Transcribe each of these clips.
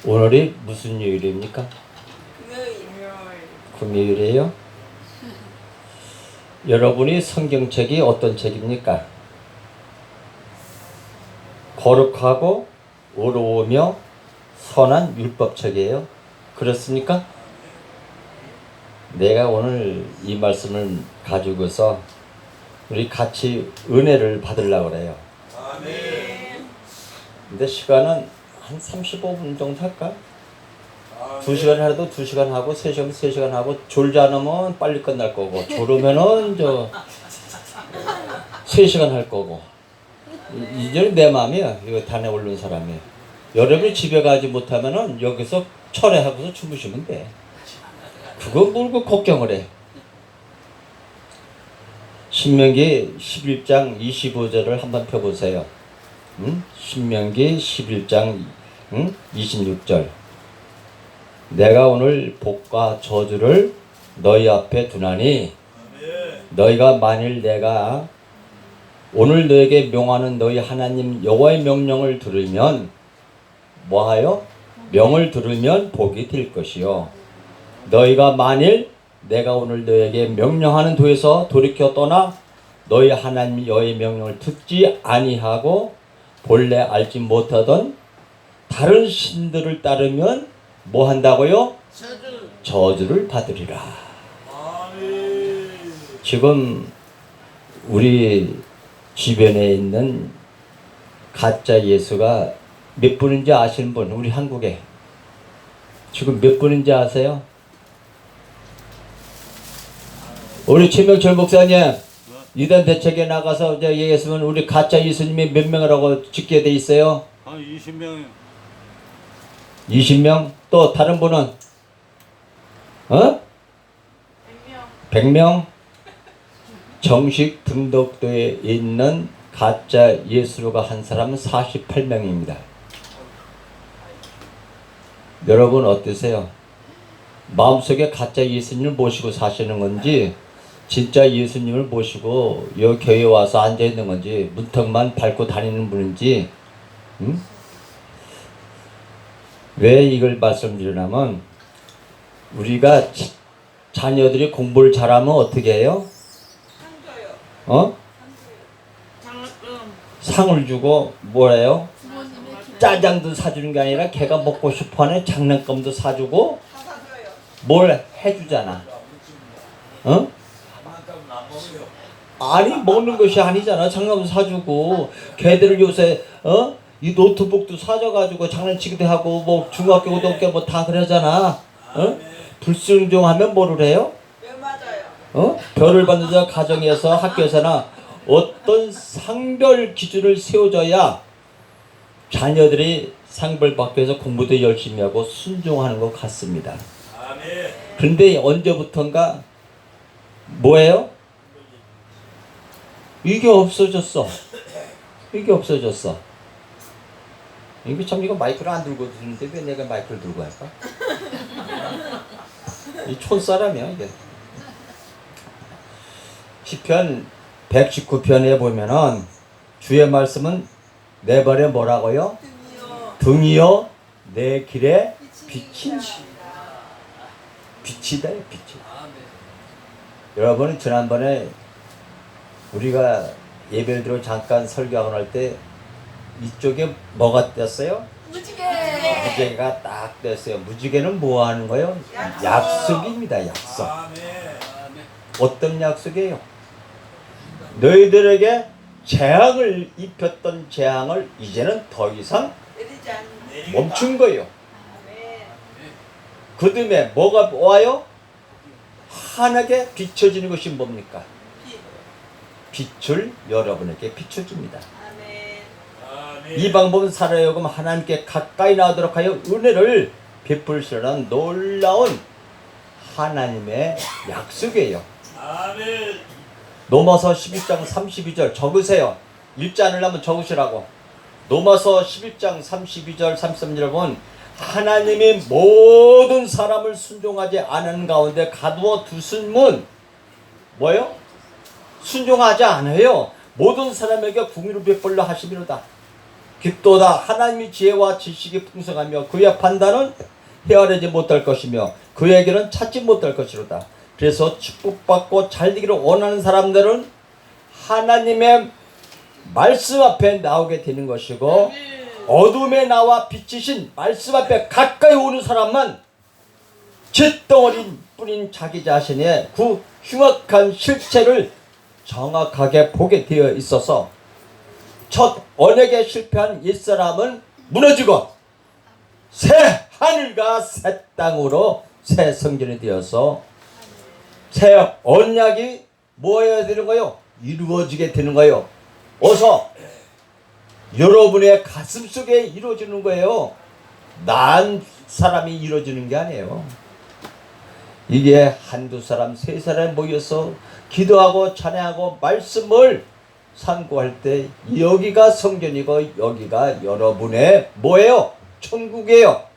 오늘이 무슨 요일입니까? 금요일이에요. 여러분이 성경책이 어떤 책입니까? 거룩하고 의로우며 선한 율법책이에요. 그렇습니까? 내가 오늘 이 말씀을 가지고서 우리 같이 은혜를 받으려고 그래요. 근데 시간은 한 35분 정도 할까? 2시간 하려도 2시간 하고 3시간 3시간 하고 졸지 않으면 빨리 끝날 거고 졸으면은 3시간 할 거고 이제 내 마음이야. 이거 단에 오른 사람이. 여러분이 집에 가지 못하면은 여기서 철회하고서 주무시면 돼. 그거 뭘 그 걱정을 해. 신명기 11장 25절을 한번 펴보세요. 신명기 11장 26절. 내가 오늘 복과 저주를 너희 앞에 두나니 너희가 만일 내가 오늘 너에게 명하는 너희 하나님 여호와의 명령을 들으면 뭐하여? 명을 들으면 복이 될 것이요. 너희가 만일 내가 오늘 너에게 명령하는 도에서 돌이켜 떠나 너희 하나님 여호와의 명령을 듣지 아니하고 본래 알지 못하던 다른 신들을 따르면 뭐 한다고요? 저주를 받으리라. 지금 우리 주변에 있는 가짜 예수가 몇 분인지 아시는 분? 우리 한국에 지금 몇 분인지 아세요? 우리 최명철 목사님, 이단 대책에 나가서 이제 얘기했으면 우리 가짜 예수님이 몇 명이라고 짓게 돼 있어요? 20명. 20명? 또 다른 분은? 100명. 100명? 정식 등록도에 있는 가짜 예수로가 한 사람은 48명입니다. 여러분 어떠세요? 마음속에 가짜 예수님을 모시고 사시는 건지 진짜 예수님을 모시고 여기 교회에 와서 앉아있는 건지 문턱만 밟고 다니는 분인지 왜 이걸 말씀드리냐면 우리가 자녀들이 공부를 잘하면 어떻게 해요? 상을 주고 뭐래요? 짜장도 사주는 게 아니라 걔가 먹고 싶어하는 장난감도 사주고 뭘 해주잖아. 아니 먹는 것이 아니잖아. 장난감 사주고 걔들을 요새 이 노트북도 사줘가지고 장난치기도 하고 뭐 중학교 고등학교 뭐 다 그러잖아. 불순종하면 뭐를 해요? 별을 받는 자 가정에서 학교에서나 어떤 상별 기준을 세워줘야 자녀들이 상별 받기 위해서 공부도 열심히 하고 순종하는 것 같습니다. 그런데 언제부턴가 뭐예요? 이게 없어졌어. 이게 없어졌어. 이게 참 이거 마이크를 안 들고 듣는데 왜 내가 마이크를 들고 할까? 이 촌사람이야 이게. 시편 119편에 보면은 주의 말씀은 내 발에 뭐라고요? 등이요 내 길에 빛이다. 빛이. 여러분 지난번에 우리가 예배를 들어 잠깐 설교하고 날 때 이쪽에 뭐가 떴어요? 무지개가 딱 떴어요. 무지개는 뭐 하는 거예요? 약속입니다. 약속. 어떤 약속이에요? 너희들에게 재앙을 입혔던 재앙을 이제는 더 이상 멈춘 거예요. 그 다음에 뭐가 와요? 환하게 비춰지는 것이 뭡니까? 빛을 여러분에게 비춰줍니다. 이 방법은 살아여금 하나님께 가까이 나오도록 하여 은혜를 베풀시라는 놀라운 하나님의 약속이에요. 로마서 11장 32절 적으세요. 읽지 않으려면 적으시라고. 로마서 11장 32절 33절을 보면 하나님이 모든 사람을 순종하지 않은 가운데 가두어 두신 뭐예요? 순종하지 않아요. 모든 사람에게 궁유를 베풀려 하시미로다. 깊도다. 하나님의 지혜와 지식이 풍성하며 그의 판단은 헤아리지 못할 것이며 그의 길은 찾지 못할 것이로다. 그래서 축복받고 잘되기를 원하는 사람들은 하나님의 말씀 앞에 나오게 되는 것이고, 어둠에 나와 빛이신 말씀 앞에 가까이 오는 사람만 쇳덩어리 뿌린 자기 자신의 그 흉악한 실체를 정확하게 보게 되어 있어서 첫 언약에 실패한 옛사람은 무너지고 새 하늘과 새 땅으로 새 성전이 되어서 새 언약이 뭐여야 되는 거요? 이루어지게 되는 거예요. 어서 여러분의 가슴 속에 이루어지는 거예요. 난 사람이 이루어지는 게 아니에요. 이게 한두 사람, 세 사람 모여서 기도하고 찬양하고 말씀을 상고할 때 여기가 성전이고 여기가 여러분의 뭐예요? 천국이에요.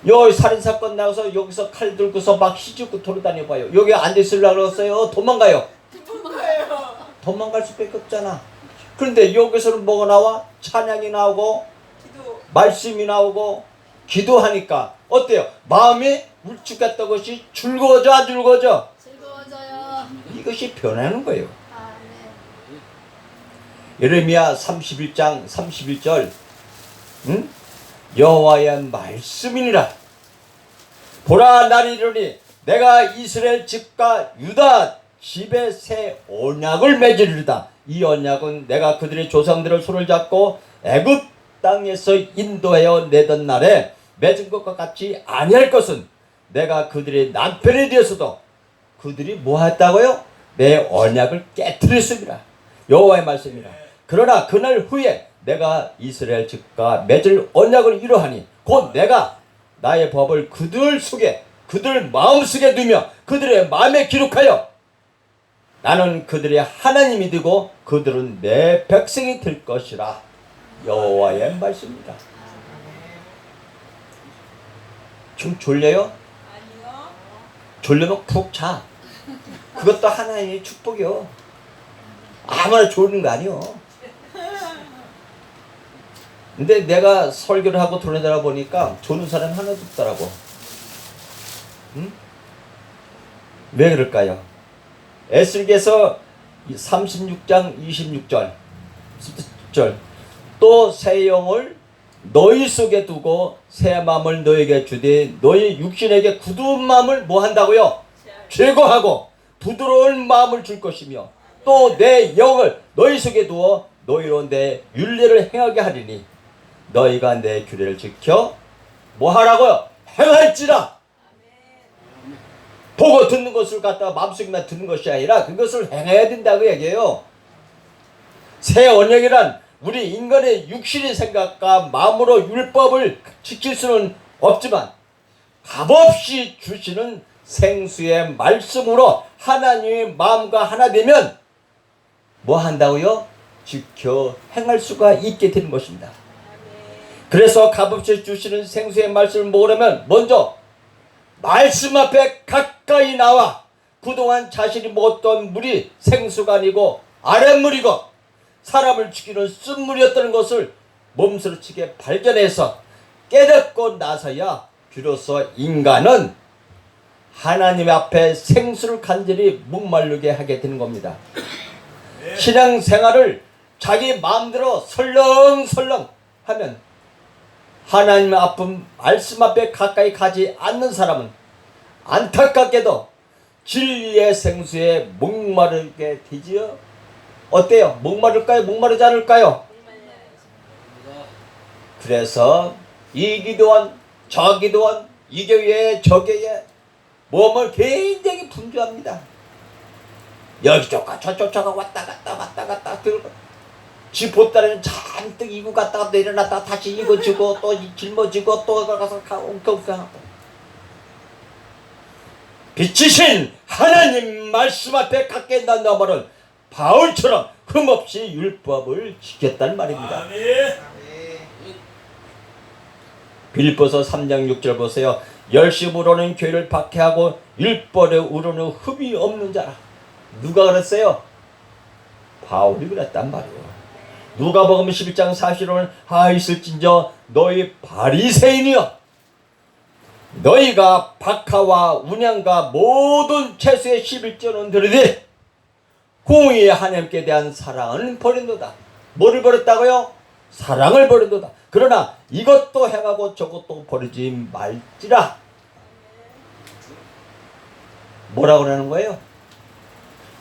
요 살인사건 나와서 여기서 칼 들고서 막 희죽고 돌아다녀봐요. 여기 앉아있으려고 그랬어요? 도망가요. 도망갈 수밖에 없잖아. 그런데 여기서는 뭐가 나와? 찬양이 나오고 말씀이 나오고 기도하니까 어때요? 마음이 울쭉했던 것이 즐거워져 안 즐거워져? 즐거워져요. 이것이 변하는 거예요. 아, 네. 예레미야 31장 31절 여호와의 말씀이니라. 보라, 날 이르니 내가 이스라엘 집과 유다 집에 새 언약을 맺으리로다. 이 언약은 내가 그들의 조상들을 손을 잡고 애굽 땅에서 인도하여 내던 날에 맺은 것과 같이 아니할 것은 내가 그들의 남편이 되어서도 그들이 뭐 했다고요? 내 언약을 깨뜨렸습니다. 여호와의 말씀이라. 그러나 그날 후에 내가 이스라엘 집과 맺을 언약을 이루하니 곧 내가 나의 법을 그들 속에 그들 마음속에 두며 그들의 마음에 기록하여 나는 그들의 하나님이 되고 그들은 내 백성이 될 것이라. 여호와의 말씀입니다. 좀 졸려요? 아니요. 졸려면 푹 자. 그것도 하나님의 축복이요. 아무나 졸는 거 아니요. 근데 내가 설교를 하고 돌아다니다 보니까 조는 사람이 하나도 없더라고. 응? 왜 그럴까요? 에스겔서 36장 26절 또 새 영을 너희 속에 두고 새 마음을 너에게 주되 너희 육신에게 굳은 마음을 뭐 한다고요? 제거하고 부드러운 마음을 줄 것이며 또 내 영을 너희 속에 두어 너희로 내 율례를 행하게 하리니 너희가 내 규례를 지켜 뭐 하라고요? 행할지라. 보고 듣는 것을 갖다가 마음속에만 듣는 것이 아니라 그것을 행해야 된다고 얘기해요. 새 언약이란 우리 인간의 육신의 생각과 마음으로 율법을 지킬 수는 없지만 값없이 주시는 생수의 말씀으로 하나님의 마음과 하나 되면 뭐 한다고요? 지켜 행할 수가 있게 되는 것입니다. 그래서 값없이 주시는 생수의 말씀을 먹으려면 먼저 말씀 앞에 가까이 나와 그동안 자신이 먹었던 물이 생수가 아니고 아랫물이고 사람을 죽이는 쓴물이었다는 것을 몸서리치게 발견해서 깨닫고 나서야 비로소 인간은 하나님 앞에 생수를 간절히 목마르게 하게 되는 겁니다. 신앙생활을 자기 마음대로 설렁설렁 하면 하나님 앞은 말씀 앞에 가까이 가지 않는 사람은 안타깝게도 진리의 생수에 목마르게 되지요. 어때요? 목마를까요? 목마르지 않을까요? 그래서 이 기도원 저 기도원 이 교회 저 교회 몸을 굉장히 분주합니다. 여기저기 저쪽가 왔다 갔다 들고 지 보따리는 잔뜩 이고 갔다가 내려놨다가 다시 이고 지고 또 짊어지고 또 가서 엉뚱하고 빛이신 하나님 말씀 앞에 가까이 나아가면 바울처럼 흠없이 율법을 지켰단 말입니다. 빌립보서 3장 6절 보세요. 열심으로는 교회를 박해하고 율법에 우러는 흠이 없는 자라. 누가 그랬어요? 바울이 그랬단 말이에요. 누가복음 11장 40절은 있을진저 너희 바리새인이여 너희가 박하와 운양과 모든 채소의 11조는 들으되 공의의 하나님께 대한 사랑은 버린도다. 뭐를 버렸다고요? 사랑을 버린도다. 그러나 이것도 행하고 저것도 버리지 말지라. 뭐라고 그러는 거예요?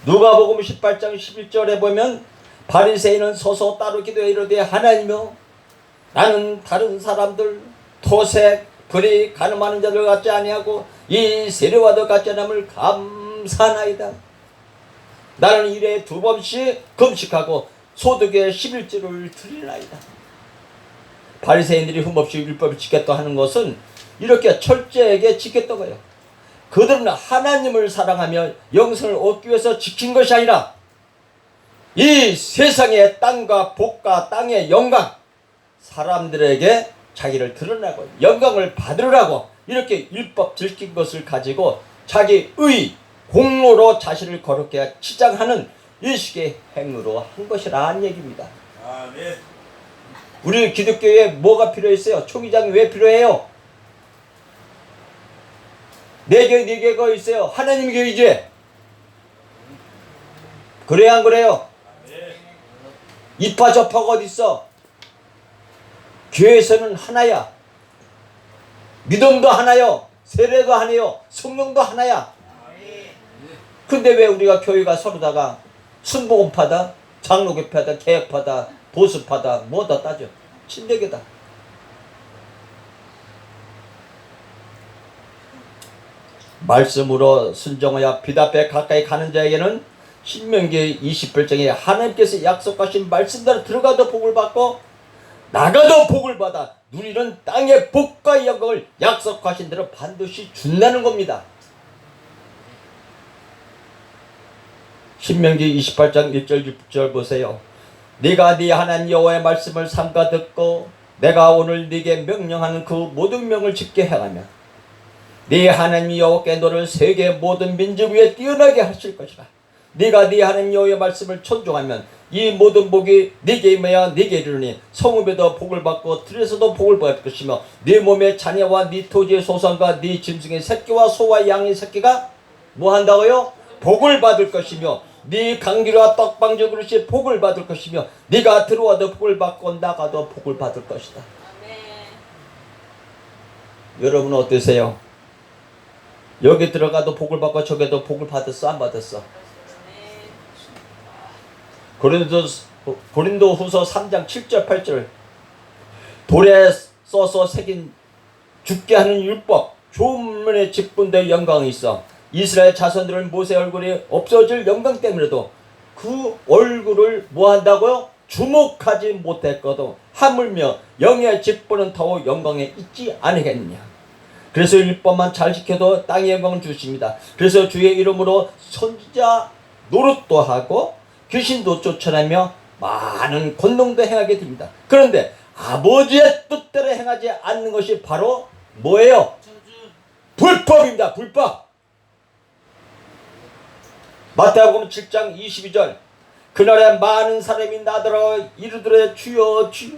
누가복음 18장 11절에 보면 바리새인은 서서 따로 기도해 이르되 하나님이여 나는 다른 사람들 토색 불이 가늠하는 자들 같지 아니하고 이 세례와도 같지 않음을 감사하나이다. 나는 일에 2번씩 금식하고 소득의 11조를 드리나이다. 바리새인들이 흠없이 율법을 지켰다 하는 것은 이렇게 철저하게 지켰던 거예요. 그들은 하나님을 사랑하며 영생을 얻기 위해서 지킨 것이 아니라 이 세상의 땅과 복과 땅의 영광 사람들에게 자기를 드러내고 영광을 받으라고 이렇게 율법 지킨 것을 가지고 자기의 공로로 자신을 거룩하게 치장하는 일식의 행위로 한 것이라는 얘기입니다. 아멘. 우리 기독교에 뭐가 필요했어요? 총회장이 왜 필요해요? 4개가 있어요. 하나님 교회지. 그래야 안 그래요? 이파 저파가 어디 있어? 교회에서는 하나야. 믿음도 하나요. 세례도 하나요. 성령도 하나야. 근데 왜 우리가 교회가 서로다가 순복음파다, 장로교파다, 개혁파다, 보수파다 뭐다 따져? 친대교다. 말씀으로 순종하여 빛 앞에 가까이 가는 자에게는 신명기 28장에 하나님께서 약속하신 말씀대로 들어가도 복을 받고 나가도 복을 받아 누리는 땅의 복과 영광을 약속하신 대로 반드시 준다는 겁니다. 신명기 28장 1절 6절 보세요. 네가 네 하나님 여호와의 말씀을 삼가 듣고 내가 오늘 네게 명령하는 그 모든 명을 지켜 행하며 네 하나님 여호와께 너를 세계 모든 민족 위에 뛰어나게 하실 것이라. 네가 네 하나님 여호와의 말씀을 존중하면 이 모든 복이 네게 임하여 네게 이르니 성읍에도 복을 받고 들에서도 복을 받을 것이며 네 몸의 자녀와 네 토지의 소산과 네 짐승의 새끼와 소와 양의 새끼가 뭐 한다고요? 복을 받을 것이며 네 강기와 떡방주 그릇이 복을 받을 것이며 네가 들어와도 복을 받고 나가도 복을 받을 것이다. 아멘. 여러분은 어떠세요? 여기 들어가도 복을 받고 저기도 복을 받았어? 안 받았어? 고린도후서 3장 7절 8절 돌에 써서 새긴 죽게 하는 율법 조문에 직분된 영광이 있어 이스라엘 자손들은 모세 얼굴이 없어질 영광 때문에도 그 얼굴을 뭐 한다고요? 주목하지 못했거든 하물며 영의 직분은 더욱 영광에 있지 않겠느냐. 그래서 율법만 잘 지켜도 땅의 영광을 주십니다. 그래서 주의 이름으로 선지자 노릇도 하고 귀신도 쫓아내며 많은 권능도 행하게 됩니다. 그런데 아버지의 뜻대로 행하지 않는 것이 바로 뭐예요? 불법입니다. 불법. 마태복음 7장 22절 그날에 많은 사람이 나더러 이르되 주여 주여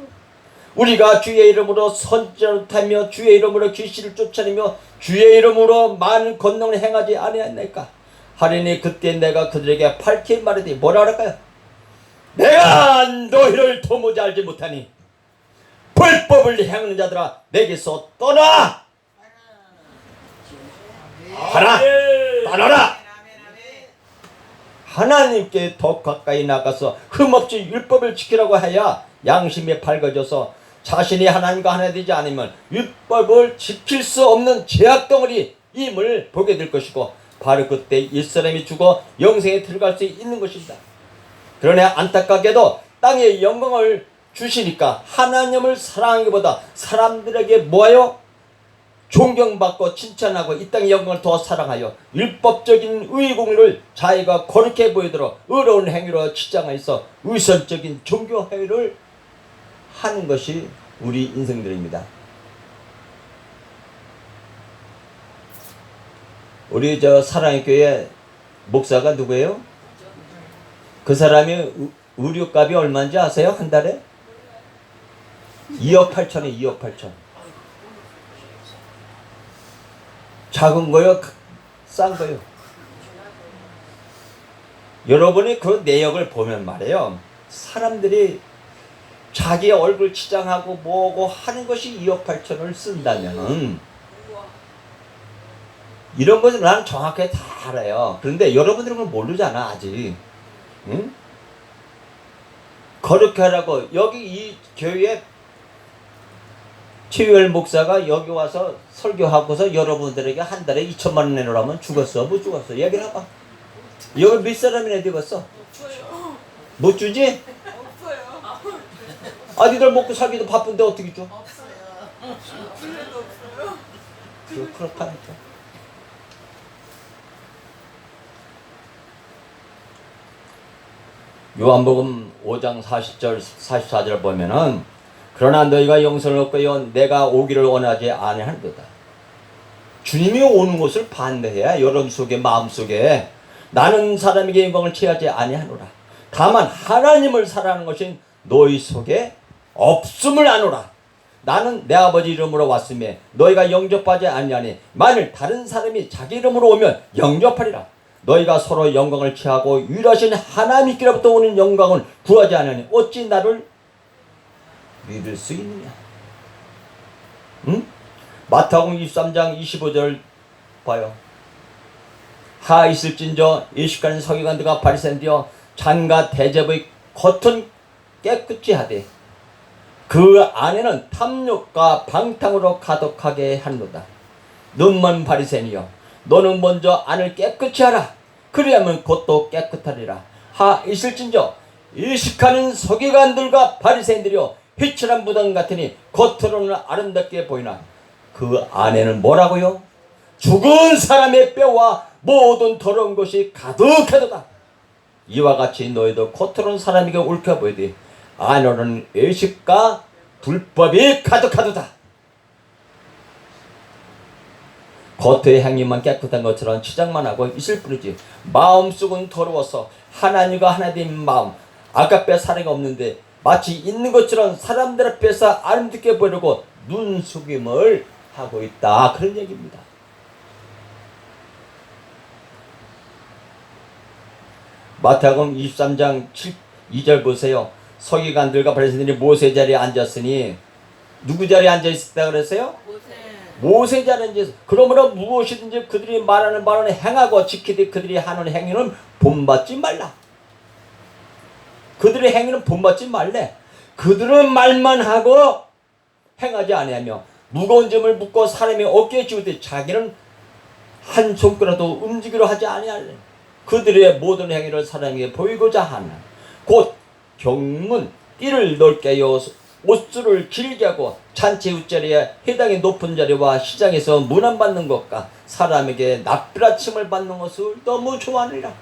우리가 주의 이름으로 선지자를 타며 주의 이름으로 귀신을 쫓아내며 주의 이름으로 많은 권능을 행하지 아니하나이까 하리니 그때 내가 그들에게 밝히 말하되 뭐라 그럴까요? 내가 너희를 도무지 알지 못하니 불법을 행하는 자들아 내게서 떠나 떠나라. 하나님께 더 가까이 나가서 흠없이 율법을 지키라고 하여 양심이 밝아져서 자신이 하나님과 하나 되지 않으면 율법을 지킬 수 없는 죄악덩어리임을 보게 될 것이고 바로 그때 옛사람이 죽어 영생에 들어갈 수 있는 것입니다. 그러나 안타깝게도 땅에 영광을 주시니까 하나님을 사랑하기보다 사람들에게 뭐하여? 존경받고 칭찬하고 이 땅의 영광을 더 사랑하여 율법적인 의공을 자기가 거룩해 보이도록 의로운 행위로 치장하여서 의선적인 종교 행위를 하는 것이 우리 인생들입니다. 우리 사랑의 교회 목사가 누구예요? 그 사람이 의류값이 얼마인지 아세요? 한 달에? 2억 8천에 2억 8천. 작은 거요? 싼 거요? 여러분이 그 내역을 보면 말이에요. 사람들이 자기 얼굴 치장하고 뭐고 하는 것이 2억 8천을 쓴다면은 이런 것을 나는 정확하게 다 알아요. 그런데 여러분들은 그걸 모르잖아 아직. 응? 거룩해 하라고 여기 이 교회에 최유열 목사가 여기 와서 설교하고서 여러분들에게 한 달에 2천만 원 내놓으라면 죽었어? 못 죽었어? 얘기를 해봐. 여기 몇 사람이나 되겠어? 못 주지? 없어요. 아니들 먹고 살기도 바쁜데 어떻게 줘? 없어요. 불려도 없어요. 그렇다니까. 요한복음 5장 40절 44절 보면은 그러나 너희가 영생을 얻고요 내가 오기를 원하지 아니하는도다. 주님이 오는 것을 반대해야 여러분 속에 마음속에 나는 사람에게 영광을 취하지 아니하노라. 다만 하나님을 사랑하는 것이 너희 속에 없음을 아노라. 나는 내 아버지 이름으로 왔으며 너희가 영접하지 아니하니 만일 다른 사람이 자기 이름으로 오면 영접하리라. 너희가 서로 영광을 취하고 유일하신 하나님께로부터 오는 영광을 구하지 않으니 어찌 나를 믿을 수 있느냐. 응? 마태복음 23장 25절 봐요. 하 있을진저 예식가는 서기관들과 바리새인들이여 잔과 대접의 겉은 깨끗이 하되 그 안에는 탐욕과 방탕으로 가득하게 하노다. 눈먼 바리새인이여 너는 먼저 안을 깨끗이 하라. 그리하면 겉도 깨끗하리라. 하 있을진저 예식하는 서기관들과 바리새인들이여 휘칠한 무덤 같으니 겉으로는 아름답게 보이나 그 안에는 뭐라고요? 죽은 사람의 뼈와 모든 더러운 것이 가득하도다. 이와 같이 너희도 겉으로는 사람에게 옳게 보이되 안으로는 외식과 불법이 가득하도다. 겉의 행위만 깨끗한 것처럼 치장만 하고 있을 뿐이지 마음속은 더러워서 하나님과 하나 된 마음 아가페 사랑이 없는데 마치 있는 것처럼 사람들 앞에서 아름답게 보이려고 눈속임을 하고 있다. 그런 얘기입니다. 마태복음 23장 2절 보세요. 서기관들과 바리새인들이 모세 자리에 앉았으니 누구 자리에 앉아있었다 그랬어요? 모세 자리에 앉아있어. 그러므로 무엇이든지 그들이 말하는 바는 행하고 지키되 그들이 하는 행위는 본받지 말라. 그들의 행위는 본받지 말래. 그들은 말만 하고 행하지 아니하며 무거운 점을 묻고 사람이 어깨에 쥐우되 자기는 한 손가락도 움직이려 하지 아니하래. 그들의 모든 행위를 사람에게 보이고자 하나 곧 경문 띠를 넓게 하여 옷줄을 길게 하고 잔치 웃자리에 해당의 높은 자리와 시장에서 문안받는 것과 사람에게 납비라침을 받는 것을 너무 좋아하느니라.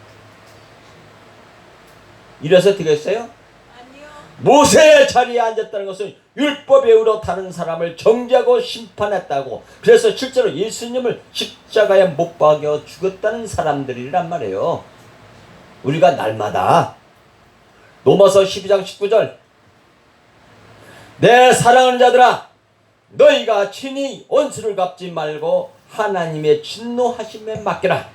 이래서 되겠어요? 아니요. 모세의 자리에 앉았다는 것은 율법에 의로 다른 사람을 정죄하고 심판했다고. 그래서 실제로 예수님을 십자가에 못 박여 죽었다는 사람들이란 말이에요. 우리가 날마다 로마서 12장 19절 내 사랑하는 자들아 너희가 친히 원수를 갚지 말고 하나님의 진노하심에 맡기라.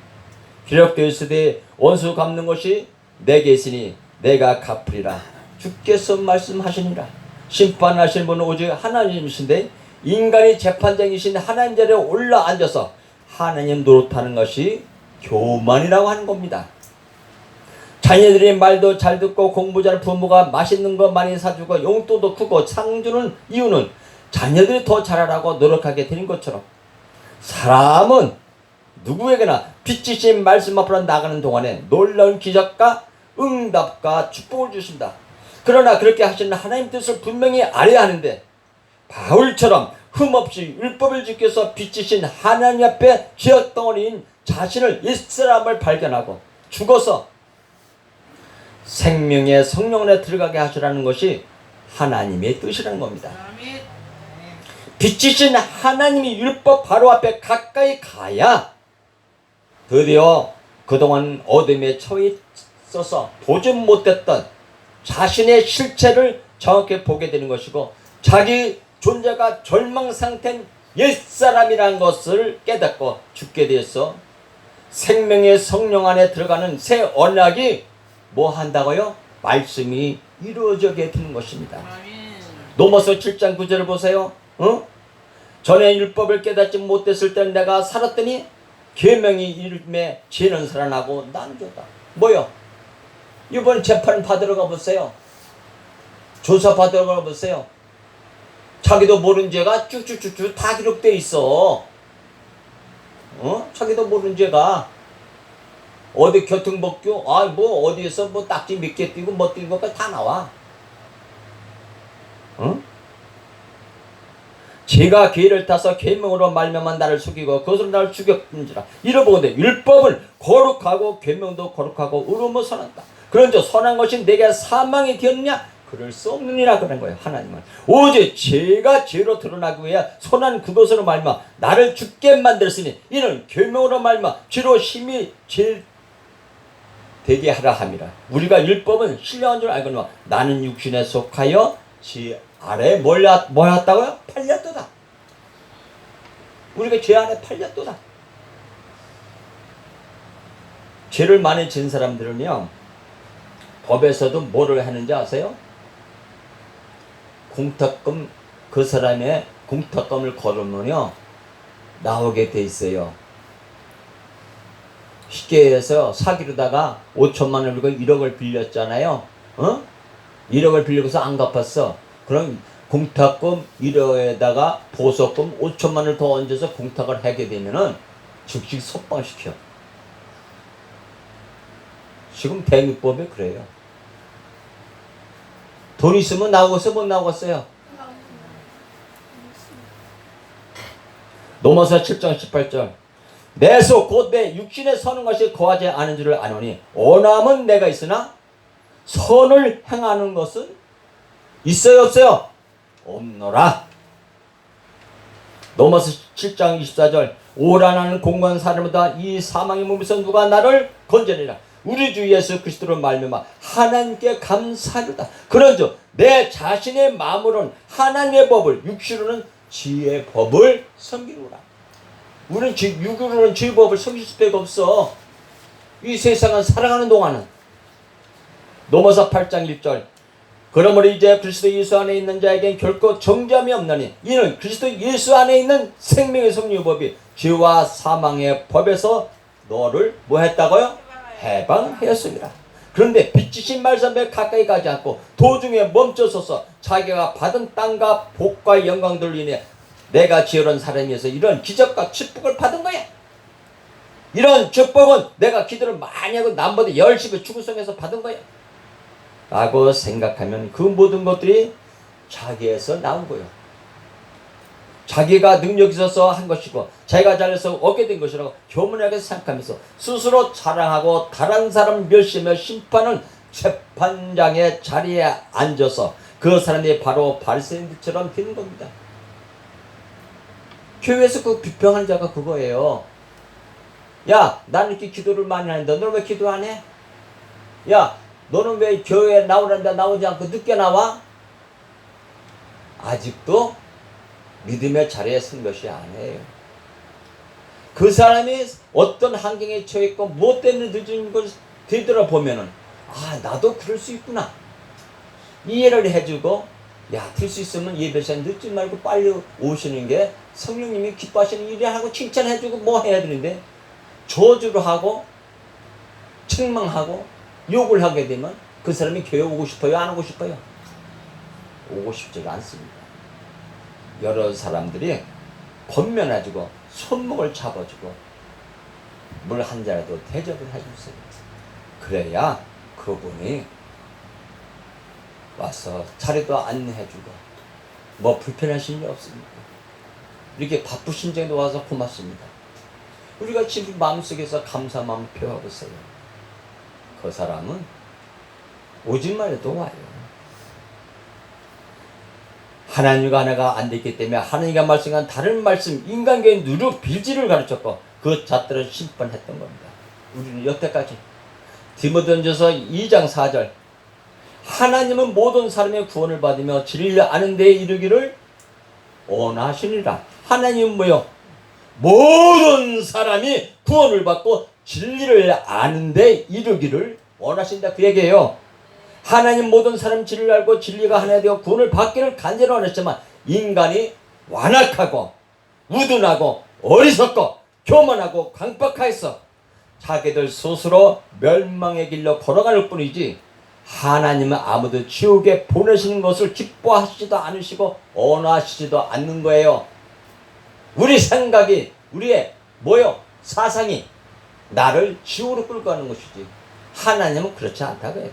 기록되어 있으되 원수 갚는 것이 내게 있으니 내가 갚으리라. 주께서 말씀하시니라. 심판하실 분은 오직 하나님이신데 인간이 재판장이신 하나님 자리에 올라앉아서 하나님 노릇하는 것이 교만이라고 하는 겁니다. 자녀들이 말도 잘 듣고 공부 잘하는 부모가 맛있는 거 많이 사주고 용돈도 크고 상 주는 이유는 자녀들이 더 잘하라고 노력하게 되는 것처럼 사람은 누구에게나 빛이신 말씀 앞으로 나가는 동안에 놀라운 기적과 응답과 축복을 주신다. 그러나 그렇게 하시는 하나님 뜻을 분명히 알아야 하는데 바울처럼 흠없이 율법을 지켜서 빛이신 하나님 앞에 지었덩어리인 자신을 옛사람을 발견하고 죽어서 생명의 성령에 들어가게 하시라는 것이 하나님의 뜻이라는 겁니다. 빛이신 하나님이 율법 바로 앞에 가까이 가야 드디어 그동안 어둠에 처해 있어서 보지 못했던 자신의 실체를 정확히 보게 되는 것이고 자기 존재가 절망 상태인 옛사람이라는 것을 깨닫고 죽게 되어서 생명의 성령 안에 들어가는 새 언약이 뭐 한다고요? 말씀이 이루어지게 되는 것입니다. 로마서 7장 9절을 보세요. 전에 율법을 깨닫지 못했을 때는 내가 살았더니 계명이 이름에 죄는 살아나고 난 죄다. 뭐요? 이번 재판 받으러 가보세요. 조사 받으러 가보세요. 자기도 모르는 죄가 쭉쭉쭉쭉 다 기록되어 있어. 자기도 모르는 죄가 어디 교통법규 뭐 어디에서 뭐 딱지 몇 개 띄고 뭐 띄는 것까지 다 나와. 제가 기회를 타서 계명으로 말미암아 나를 속이고 그것으로 나를 죽였는지라 이러보건대 율법은 거룩하고 계명도 거룩하고 의로움을 선한다. 그런즉 선한 것이 내게 사망이 되었느냐? 그럴 수 없느니라 그런 거예요. 하나님은 오직 죄가 죄로 드러나기 위해 선한 그것으로 말미암아 나를 죽게 만들었으니 이는 계명으로 말미암아 죄로 심히 죄 되게 하라 함이라. 우리가 율법은 신령한 줄 알거니와 나는 육신에 속하여 죄 아래 뭐였다고요? 팔렸도다. 우리가 죄 안에 팔렸도다. 죄를 많이 진 사람들은요 법에서도 뭐를 하는지 아세요? 공탁금, 그 사람의 공탁금을 걸으면요 나오게 돼 있어요. 쉽게 해서 사기로다가 5천만 원을 들고 1억을 빌렸잖아요. 1억을 빌리고서 안 갚았어. 그럼 공탁금 1억에다가 보석금 5천만 원을 더 얹어서 공탁을 하게 되면은 즉시 석방시켜. 지금 대미법이 그래요. 돈 있으면 나오겠어요? 못 나오겠어요? 로마서 7장 18절 내 속 곧 내 육신에 서는 것이 거하지 않은 줄을 아노니 원함은 내가 있으나 선을 행하는 것은 있어요 없어요? 없노라. 로마서 7장 24절 오라 나는 공고한 사람보다 이 사망의 몸에서 누가 나를 건져내라. 우리 주 예수 그리스도로 말미암아 하나님께 감사하리다. 그런즉 내 자신의 마음으로는 하나님의 법을 육신으로는 지혜의 법을 섬기노라. 우리는 육으로는 지혜의 법을 섬길 수밖에 없어. 이 세상은 살아가는 동안은. 로마서 8장 1절 그러므로 이제 그리스도 예수 안에 있는 자에겐 결코 정죄함이 없나니 이는 그리스도 예수 안에 있는 생명의 성령의 법이 죄와 사망의 법에서 너를 뭐 했다고요? 해방하였습니다. 그런데 빛이신 말씀에 가까이 가지 않고 도중에 멈춰서서 자기가 받은 땅과 복과 영광들로 인해 내가 지혜로운 사람이어서 이런 기적과 축복을 받은 거야. 이런 축복은 내가 기도를 많이 하고 남보다 열심히 충성해서 받은 거야 라고 생각하면 그 모든 것들이 자기에서 나온 거예요. 자기가 능력이 있어서 한 것이고 자기가 잘해서 얻게 된 것이라고 교문하게 생각하면서 스스로 자랑하고 다른 사람 멸시하며 심판은 재판장의 자리에 앉아서 그 사람이 바로 바리새인들처럼 되는 겁니다. 교회에서 그 비평하는 자가 그거예요. 야, 나는 이렇게 기도를 많이 하는데 너는 왜 기도 안 해? 야, 너는 왜 교회에 나오는데 나오지 않고 늦게 나와? 아직도 믿음의 자리에 선 것이 아니에요. 그 사람이 어떤 환경에 처했고 무엇 때문에 늦은 걸 되돌아보면은 나도 그럴 수 있구나. 이해를 해주고 될 수 있으면 예배 시간 늦지 말고 빨리 오시는 게 성령님이 기뻐하시는 일이야 하고 칭찬해주고 뭐 해야 되는데 저주를 하고 책망하고 욕을 하게 되면 그 사람이 교회 오고 싶어요? 안 오고 싶어요? 오고 싶지가 않습니다. 여러 사람들이 권면해주고 손목을 잡아주고 물 한 잔이라도 대접을 해주세요. 그래야 그분이 와서 자리도 안내해주고 뭐 불편하신 일 없습니까? 이렇게 바쁘신 중에도 와서 고맙습니다. 우리가 지금 마음속에서 감사 마음 표하고있어요. 그 사람은 오직만 해도 와요. 하나님과 하나가 안 됐기 때문에 하나님과 말씀과 다른 말씀, 인간계의 누룩 빌지를 가르쳤고 그 잣들을 심판했던 겁니다. 우리는 여태까지 디모데전서 2장 4절 하나님은 모든 사람의 구원을 받으며 진리를 아는 데에 이르기를 원하시니라. 하나님은 뭐요? 모든 사람이 구원을 받고 진리를 아는 데 이르기를 원하신다. 그 얘기예요. 하나님 모든 사람 진리를 알고 진리가 하나 되어 구원을 받기를 간절히 원하시지만 인간이 완악하고 우둔하고 어리석고 교만하고 강박하여서 자기들 스스로 멸망의 길로 걸어갈 뿐이지 하나님은 아무도 지옥에 보내시는 것을 기뻐하시지도 않으시고 원하시지도 않는 거예요. 우리 생각이 우리의 사상이 나를 지옥으로 끌고 가는 것이지 하나님은 그렇지 않다고 해요.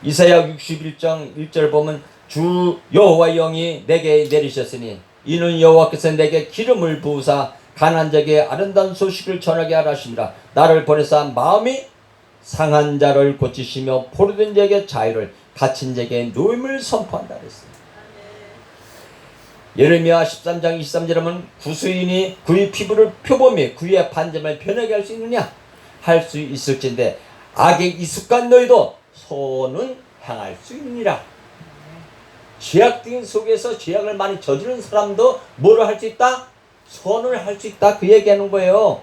이사야 61장 1절 보면 주 여호와의 영이 내게 내리셨으니 이는 여호와께서 내게 기름을 부으사 가난한 자에게 아름다운 소식을 전하게 하라 하심이라. 나를 보내사 마음이 상한 자를 고치시며 포로된 자에게 자유를 갇힌 자에게 노임을 선포한다 그랬어요. 예레미야 13장 23절에 보면 구수인이 그의 피부를 표범해 그의 반점을 변하게 할 수 있느냐? 할 수 있을진데 악에 익숙한 너희도 선은 행할 수 있느니라. 죄악된 속에서 죄악을 많이 저지른 사람도 뭐를 할 수 있다? 선을 할 수 있다. 그 얘기하는 거예요.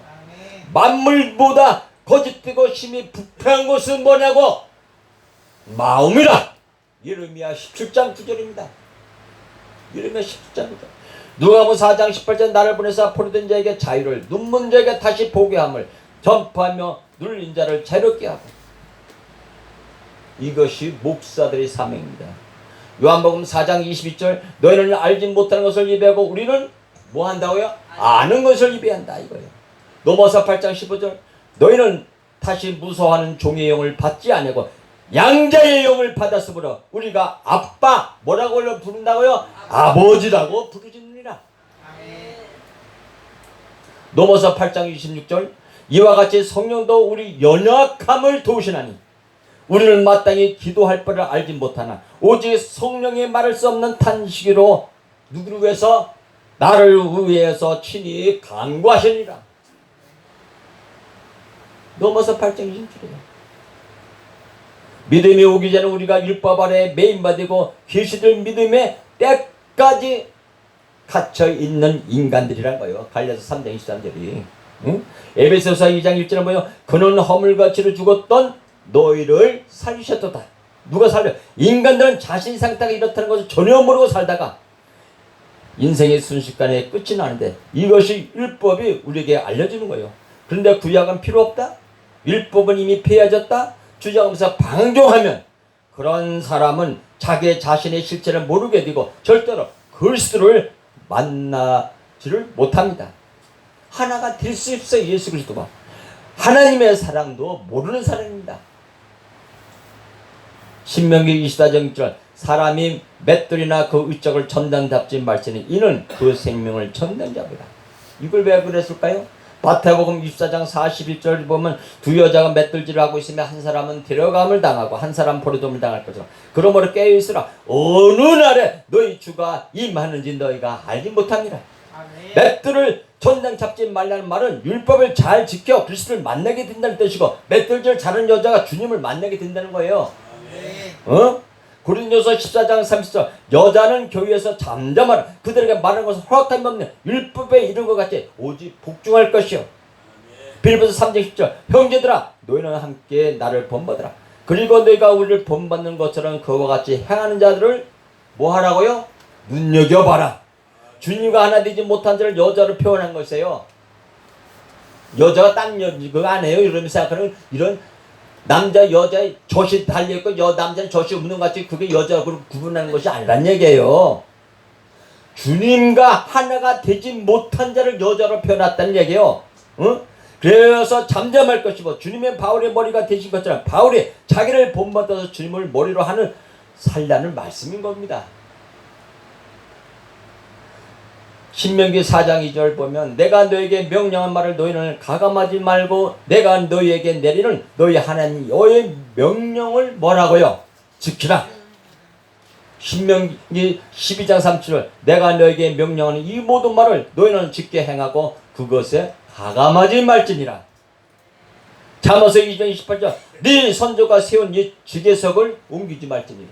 만물보다 거짓되고 심히 부패한 것은 뭐냐고? 마음이라. 예레미야 17장 9절입니다. 예레미야 17장 9절. 누가복음 4장 18절 나를 보내사 포로된 자에게 자유를 눈먼 자에게 다시 보게 함을 전파하며 눌린 자를 자유롭게 하고. 이것이 목사들의 사명입니다. 요한복음 4장 22절 너희는 알지 못하는 것을 예배하고 우리는 뭐 한다고요? 아는 것을 예배한다 이거예요. 넘어서 8장 15절 너희는 다시 무서워하는 종의 영을 받지 아니하고 양자의 영을 받았으므로 우리가 아빠 뭐라고 부른다고요? 아버지라고 부르짖느니라. 넘어서 8장 26절 이와 같이 성령도 우리 연약함을 도우시나니 우리는 마땅히 기도할 바를 알지 못하나 오직 성령의 말할 수 없는 탄식으로 누구를 위해서? 나를 위해서 친히 간구하시니라. 넘어서 8장 20절이에요. 믿음이 오기 전에 우리가 율법 아래 매인받고 계시될 믿음의 때까지 갇혀있는 인간들이란 거예요. 갈라서 3장 23절이. 응? 에베소서 2장 1절에 뭐예요? 그는 허물과 죄로 죽었던 너희를 살리셨도다. 누가 살려? 인간들은 자신이 상태가 이렇다는 것을 전혀 모르고 살다가 인생의 순식간에 끝이 나는데 이것이 율법이 우리에게 알려주는 거예요. 그런데 구약은 필요 없다? 율법은 이미 폐해졌다? 주장하면서 방종하면 그런 사람은 자기 자신의 실체를 모르게 되고 절대로 그리스도를 만나지를 못합니다. 하나가 될 수 없어요. 예수 그리스도가. 하나님의 사랑도 모르는 사람입니다. 신명기 24장 1절 사람이 맷돌이나 그 의적을 전당잡지 말지니 이는 그 생명을 전당잡으라. 이걸 왜 그랬을까요? 마태복음 24장 41절 보면 두 여자가 맷돌질을 하고 있으면 한 사람은 데려감을 당하고 한 사람 포로됨을 당할 것이라. 그러므로 깨어있으라. 어느 날에 너희 주가 임하는지 너희가 알지 못합니다. 맷돌을 전당 잡지 말라는 말은 율법을 잘 지켜 그리스도를 만나게 된다는 뜻이고 맷돌질 잘하는 여자가 주님을 만나게 된다는 거예요. 고린도서 14장 30절 여자는 교회에서 잠잠하라. 그들에게 말하는 것은 허락함이 없는 율법에 이른 것 같이 오직 복종할 것이요. 빌립보서 3장 10절 형제들아 너희는 함께 나를 본받으라. 그리고 너희가 우리를 본받는 것처럼 그와 같이 행하는 자들을 뭐 하라고요? 눈여겨봐라. 주님과 하나 되지 못한 자를 여자로 표현한 것이에요. 여자가 딴 여자가 아니에요. 이러면서 생각하는 이런 남자 여자의 젖이 달려있고 남자는 젖이 없는 것 같이 그게 여자로 구분하는 것이 아니란 얘기예요. 주님과 하나가 되지 못한 자를 여자로 표현했다는 얘기예요. 응? 그래서 잠잠할 것이고 주님의 바울의 머리가 되신 것처럼 바울이 자기를 본받아서 주님을 머리로 하는 살라는 말씀인 겁니다. 신명기 4장 2절 보면 내가 너에게 명령한 말을 너희는 가감하지 말고 내가 너희에게 내리는 너희 하나님 여호와의 명령을 뭐라고요? 지키라. 신명기 12장 3절 내가 너에게 명령하는 이 모든 말을 너희는 지켜 행하고 그것에 가감하지 말지니라. 잠언서 2장 28절 네 선조가 세운 이 주계석을 옮기지 말지니라.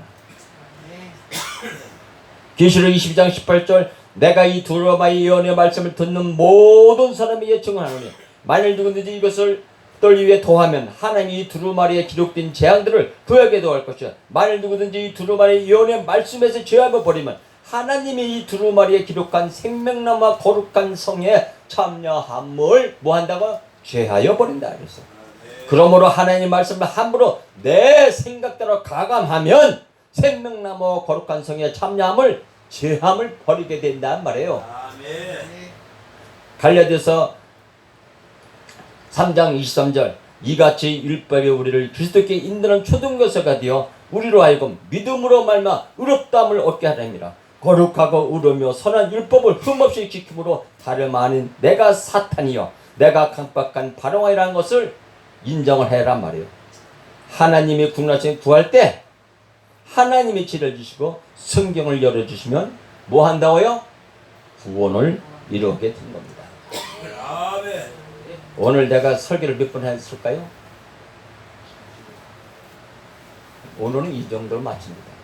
계시록 22장 18절 내가 이 두루마리 예언의 말씀을 듣는 모든 사람에게 증언하노니 만일 누구든지 이것을 뜰 위에 더하면 하나님이 이 두루마리에 기록된 재앙들을 그에게 더할 것이야. 만일 누구든지 이 두루마리 예언의 말씀에서 죄함을 버리면 하나님이 이 두루마리에 기록한 생명나무와 거룩한 성에 참여함을 뭐한다고? 죄하여 버린다 그랬어. 그러므로 하나님 말씀을 함부로 내 생각대로 가감하면 생명나무와 거룩한 성에 참여함을 죄함을 버리게 된단 말이에요. 갈라디아서 3장 23절 이같이 율법이 우리를 그리스도께 인도하는 초등교사가 되어 우리로 하여금 믿음으로 말미암아 의롭다함을 얻게 하느니라. 거룩하고 의로우며 선한 율법을 흠없이 지킴으로 다름 아닌 내가 사탄이요 내가 강박한 바로왕이라는 것을 인정을 해란 말이에요. 하나님이 국나신 구할 때 하나님이 지를 주시고 성경을 열어주시면 뭐 한다고요? 구원을 이루게 된 겁니다. 오늘 내가 설교를 몇 번 했을까요? 오늘은 이 정도로 마칩니다.